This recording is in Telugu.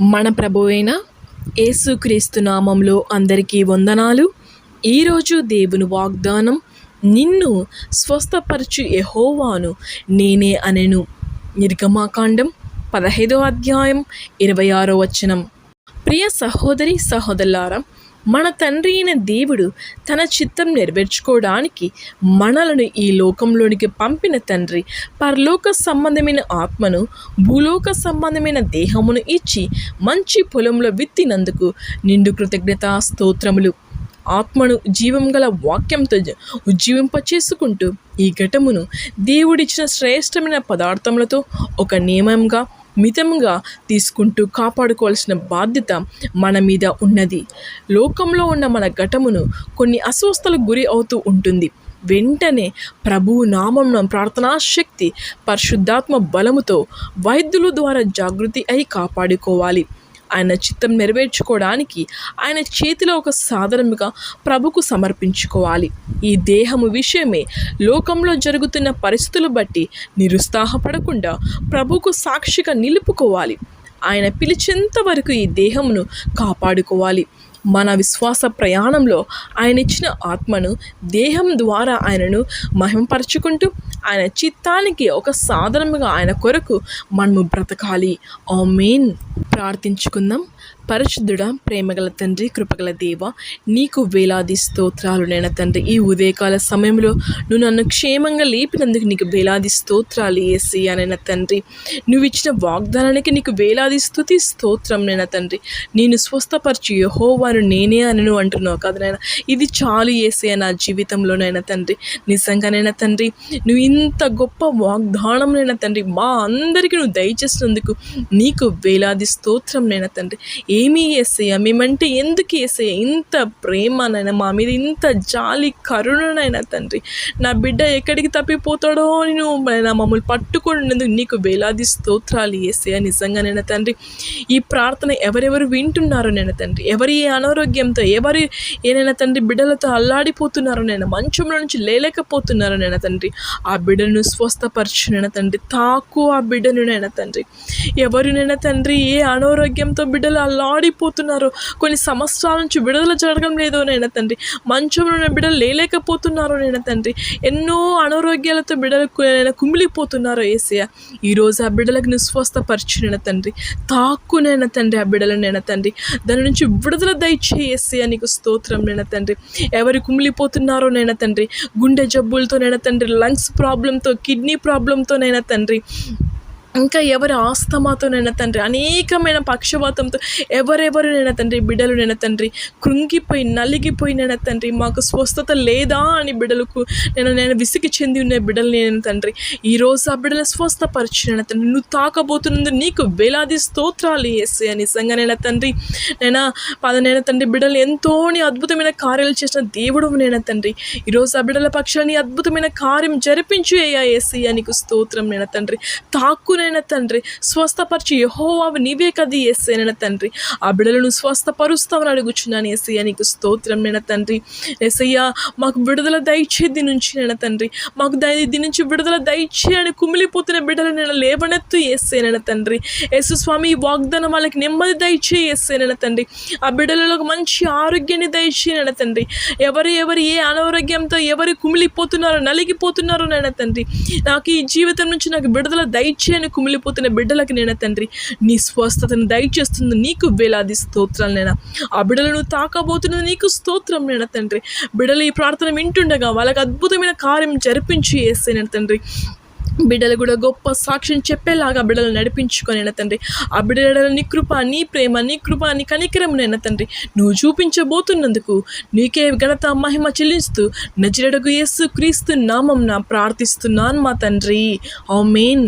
మన ప్రభువైన యేసుక్రీస్తు నామంలో అందరికీ వందనాలు. ఈరోజు దేవుని వాగ్దానం, నిన్ను స్వస్థపరచు యెహోవాను నేనే అనెను. నిర్గమాకాండం 15వ అధ్యాయం 26వ వచనం. ప్రియ సహోదరి సహోదరులారా, మన తండ్రి అయిన దేవుడు తన చిత్తం నెరవేర్చుకోవడానికి మనలను ఈ లోకంలోనికి పంపిన తండ్రి పరలోక సంబంధమైన ఆత్మను, భూలోక సంబంధమైన దేహమును ఇచ్చి మంచి పొలంలో విత్తినందుకు నిండు కృతజ్ఞతా స్తోత్రములు. ఆత్మను జీవం గల వాక్యంతో ఉజ్జీవింపచేసుకుంటూ ఈ ఘటమును దేవుడిచ్చిన శ్రేష్టమైన పదార్థములతో ఒక నియమంగా మితంగా తీసుకుంటూ కాపాడుకోవాల్సిన బాధ్యత మన మీద ఉన్నది. లోకంలో ఉన్న మన ఘటమును కొన్ని అస్వస్థలకు గురి అవుతూ ఉంటుంది. వెంటనే ప్రభువు నామమున ప్రార్థనా శక్తి, పరిశుద్ధాత్మ బలముతో వైద్యుల ద్వారా జాగృతి అయి కాపాడుకోవాలి. ఆయన చిత్తం నెరవేర్చుకోవడానికి ఆయన చేతిలో ఒక సాధనముగా ప్రభుకు సమర్పించుకోవాలి. ఈ దేహము విషయమే లోకంలో జరుగుతున్న పరిస్థితులు బట్టి నిరుత్సాహపడకుండా ప్రభుకు సాక్షిగా నిలుపుకోవాలి. ఆయన పిలిచేంత వరకు ఈ దేహమును కాపాడుకోవాలి. మన విశ్వాస ప్రయాణంలో ఆయన ఇచ్చిన ఆత్మను దేహం ద్వారా ఆయనను మహిమపరచుకుంటూ ఆయన చిత్తానికి ఒక సాధనముగా ఆయన కొరకు మనము బ్రతకాలి. ఆమేన్. ప్రార్థించుకుందాం. పరిశుద్ధుడా, ప్రేమగల తండ్రి, కృపగల దేవ, నీకు వేలాది స్తోత్రాలు నైనా తండ్రి. ఈ ఉదయకాల సమయంలో నువ్వు నన్ను క్షేమంగా లేపినందుకు నీకు వేలాది స్తోత్రాలు యేసయ్యా నైనా తండ్రి. నువ్వు ఇచ్చిన వాగ్దానానికి నీకు వేలాది స్తుతి స్తోత్రం నైనా తండ్రి. నేను స్వస్థపరిచి యెహోవాను నేనే అనెను అంటున్నావు కదా నైనా. ఇది చాలు యేసయ్యా నా జీవితంలోనైనా తండ్రి. నిజంగానైనా తండ్రి, నువ్వు ఇంత గొప్ప వాగ్దానంనైనా తండ్రి మా అందరికీ నువ్వు దయచేసినందుకు నీకు వేలాది స్తోత్రం నైనా తండ్రి. ఏమీ యేసయ్యా, మేమంటే ఎందుకు యేసయ్యా ఇంత ప్రేమనైనా, మా మీద ఇంత జాలి కరుణనైనా తండ్రి. నా బిడ్డ ఎక్కడికి తప్పిపోతాడో నువ్వు మమ్మల్ని పట్టుకునేందుకు నీకు వేలాది స్తోత్రాలు యేసయ్యా. నిజంగానైనా తండ్రి, ఈ ప్రార్థన ఎవరెవరు వింటున్నారో నైనా తండ్రి, ఎవరి ఏ అనారోగ్యంతో, ఎవరి ఏనైనా తండ్రి బిడ్డలతో అల్లాడిపోతున్నారో నైనా, మంచంలో నుంచి లేలేకపోతున్నారో నైనా తండ్రి, ఆ బిడ్డను స్వస్థపరచునైనా తండ్రి. తాకు ఆ బిడ్డను నైనా తండ్రి. ఎవరినైనా తండ్రి ఏ అనారోగ్యంతో బిడ్డలు అల్లాడిపోతున్నారో, కొన్ని సంవత్సరాల నుంచి విడుదల జరగడం లేదో నైనా తండ్రి, మంచంలో ఉన్న బిడ్డలు లేలేకపోతున్నారో నైనా తండ్రి, ఎన్నో అనారోగ్యాలతో బిడ్డలు కుమిలిపోతున్నారో యేసయ్య. ఈరోజు ఆ బిడ్డలకు నువ్వు స్వస్థపరచునైనా తండ్రి. తాక్కునైనా తండ్రి ఆ బిడ్డలనైనా తండ్రి, దాని నుంచి విడుదల దయచేయి యేసయ్య. నీకు స్తోత్రం నైనా తండ్రి. ఎవరు కుమిలిపోతున్నారో నైనా తండ్రి, గుండె జబ్బులతోనైనా తండ్రి, లంగ్స్ ప్రాబ్లంతో, కిడ్నీ ప్రాబ్లంతోనైనా తండ్రి, ఇంకా ఎవరి ఆస్తమాతోనైనా తండ్రి, అనేకమైన పక్షవాతంతో ఎవరెవరునైనా తండ్రి బిడ్డలునైనా తండ్రి కృంగిపోయి నలిగిపోయినైనా తండ్రి, మాకు స్వస్థత లేదా అని బిడ్డలకు నేను విసిగి చెంది ఉన్న బిడ్డలు నేను తండ్రి, ఈరోజు ఆ బిడ్డలను స్వస్థపరిచినైనా తండ్రి. నువ్వు తాకబోతున్నందుకు నీకు వేలాది స్తోత్రాలు యేసయ్యా. నిజంగానైనా తండ్రి, నైనా తండ్రి బిడ్డలు ఎంతో అద్భుతమైన కార్యాలు చేసిన దేవుడు నైనా తండ్రి. ఈరోజు ఆ బిడ్డల పక్షాన్ని అద్భుతమైన కార్యం జరిపించు అయ్యా యేసయ్యా. నీకు స్తోత్రం నైనా తండ్రి. తాక్కునైనా తండ్రి స్వస్థపరిచి యెహోవావు నీవే కదా యేసయ్యా తండ్రి. ఆ బిడ్డలను స్వస్థపరుస్తామని అడుగుచున్నాను యేసయ్యా. నీకు స్తోత్రం నైనా తండ్రి. యేసయ్యా, మాకు విడుదల దయచే దీని నుంచి నైనా తండ్రి, మాకు దీని నుంచి విడుదల దయచే అని కుమిలిపోతున్న బిడ్డలు నేను లేవనెత్తు యేసయ్యా తండ్రి. యేసు స్వామి, ఈ వాగ్దానం వాళ్ళకి నెమ్మది దయచే యేసయ్యా తండ్రి. ఆ బిడ్డలలో మంచి ఆరోగ్యాన్ని దయచేయనైనా తండ్రి. ఎవరు ఏ అనారోగ్యంతో ఎవరు కుమిలిపోతున్నారో, నలిగిపోతున్నారో నైనా తండ్రి, నాకు ఈ జీవితం నుంచి నాకు విడుదల దయచే అని కుమిలిపోతున్న బిడ్డలకి నైనా తండ్రి నీ స్వస్థతను దయచేస్తుంది నీకు వేలాది స్తోత్రాలు నైనా. ఆ బిడ్డలను తాకబోతున్నది నీకు స్తోత్రం నైనా తండ్రి. బిడ్డలు ఈ ప్రార్థన వింటుండగా వాళ్ళకి అద్భుతమైన కార్యం జరిపించి యేసయ్యా తండ్రి. బిడ్డలు కూడా గొప్ప సాక్ష్యం చెప్పేలాగా బిడ్డలు నడిపించుకొనైనా తండ్రి. ఆ బిడ్డల నీ కృప, నీ ప్రేమ, నీ కృప, నీ కనికరమునైనా తండ్రి నువ్వు చూపించబోతున్నందుకు నీకే ఘనత మహిమ చెల్లిస్తూ నజరేయుడగు యేసుక్రీస్తు నామమున ప్రార్థిస్తున్నాను మా తండ్రి. ఆమేన్.